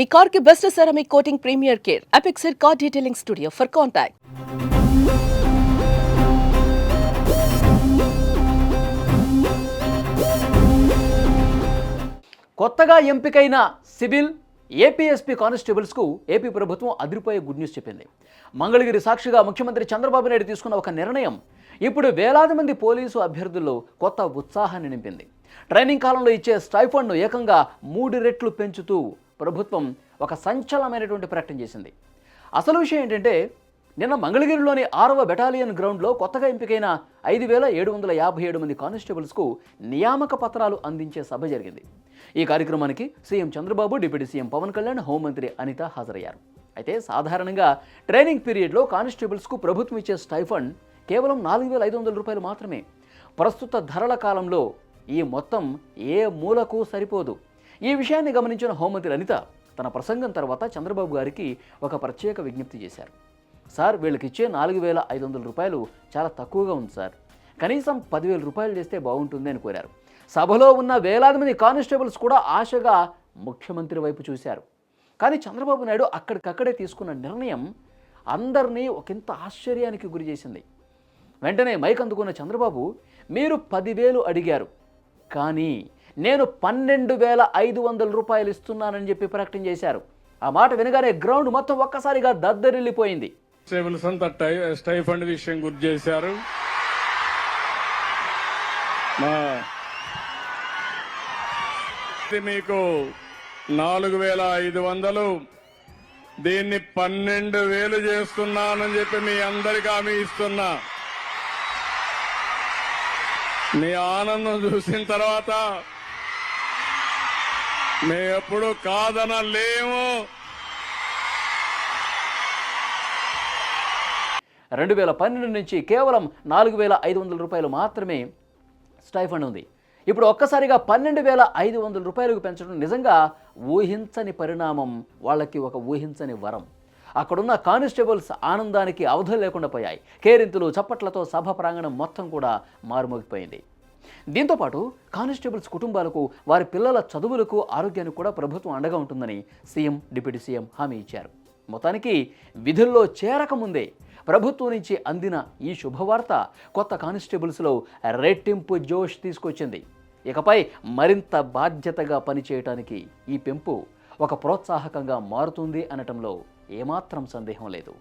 ఈ కార్ కి best ceramic coating premier care Apexer car detailing studio for contact. కొత్తగా ఎంపికైన సివిల్ ఏపీఎస్పీ కానిస్టేబుల్స్కు ఏపీ ప్రభుత్వం అదిరిపోయే గుడ్ న్యూస్ చెప్పింది. మంగళగిరి సాక్షిగా ముఖ్యమంత్రి చంద్రబాబు నాయుడు తీసుకున్న ఒక నిర్ణయం ఇప్పుడు వేలాది మంది పోలీసు అభ్యర్థుల్లో కొత్త ఉత్సాహాన్ని నింపింది. ట్రైనింగ్ కాలంలో ఇచ్చే స్టైఫండ్ను ఏకంగా 3 రెట్లు పెంచుతూ ప్రభుత్వం ఒక సంచలనమైనటువంటి ప్రకటన చేసింది. అసలు విషయం ఏంటంటే, నిన్న మంగళగిరిలోని 6వ బెటాలియన్ గ్రౌండ్లో కొత్తగా ఎంపికైన 5,757 మంది కానిస్టేబుల్స్కు నియామక పత్రాలు అందించే సభ జరిగింది. ఈ కార్యక్రమానికి CM Chandrababu, deputy CM Pawan Kalyan, హోంమంత్రి అనిత హాజరయ్యారు. అయితే సాధారణంగా ట్రైనింగ్ పీరియడ్లో కానిస్టేబుల్స్కు ప్రభుత్వం ఇచ్చే స్టైఫండ్ కేవలం 4,500 రూపాయలు మాత్రమే. ప్రస్తుత ధరల కాలంలో ఈ మొత్తం ఏ మూలకు సరిపోదు. ఈ విషయాన్ని గమనించిన హోంమంత్రి అనిత తన ప్రసంగం తర్వాత చంద్రబాబు గారికి ఒక ప్రత్యేక విజ్ఞప్తి చేశారు. సార్, వీళ్ళకిచ్చే 4,500 రూపాయలు చాలా తక్కువగా ఉంది సార్, కనీసం 10,000 రూపాయలు చేస్తే బాగుంటుంది అని కోరారు. సభలో ఉన్న వేలాది మంది కానిస్టేబుల్స్ కూడా ఆశగా ముఖ్యమంత్రి వైపు చూశారు. కానీ చంద్రబాబు నాయుడు అక్కడికక్కడే తీసుకున్న నిర్ణయం అందరినీ ఒకంత ఆశ్చర్యానికి గురి చేసింది. వెంటనే మైక్ అందుకున్న చంద్రబాబు, మీరు 10,000 అడిగారు, కానీ నేను 12,500 రూపాయలు ఇస్తున్నానని చెప్పి ప్రకటన చేశారు. ఆ మాట వినగానే గ్రౌండ్ మొత్తం ఒక్కసారిగా దద్దరిల్లిపోయింది. స్టైఫండ్ విషయం గుర్తు చేశారు. మీకు 4,500, దీన్ని 12,000 చేస్తున్నానని చెప్పి మీ అందరికీ హామీ ఇస్తున్నా. మీ ఆనందం చూసిన తర్వాత మేము ఎప్పుడు కాదనలేము. 2012 నుంచి కేవలం 4,500 రూపాయలు మాత్రమే స్టైఫండ్ ఉంది. ఇప్పుడు ఒక్కసారిగా 12,500 రూపాయలకు పెంచడం నిజంగా ఊహించని పరిణామం, వాళ్ళకి ఒక ఊహించని వరం. అక్కడున్న కానిస్టేబుల్స్ ఆనందానికి అవధులు లేకుండా పోయాయి. కేరింతలు, చప్పట్లతో సభ ప్రాంగణం మొత్తం కూడా మారుమోగిపోయింది. దీంతోపాటు కానిస్టేబుల్స్ కుటుంబాలకు, వారి పిల్లల చదువులకు, ఆరోగ్యానికి కూడా ప్రభుత్వం అండగా ఉంటుందని సీఎం, డిప్యూటీ సీఎం హామీ ఇచ్చారు. మొత్తానికి విధుల్లో చేరకముందే ప్రభుత్వం నుంచి అందిన ఈ శుభవార్త కొత్త కానిస్టేబుల్స్లో రెట్టింపు జోష్ తీసుకొచ్చింది. ఇకపై మరింత బాధ్యతగా పనిచేయటానికి ఈ పెంపు ఒక ప్రోత్సాహకంగా మారుతుంది అనటంలో ఏమాత్రం సందేహం లేదు.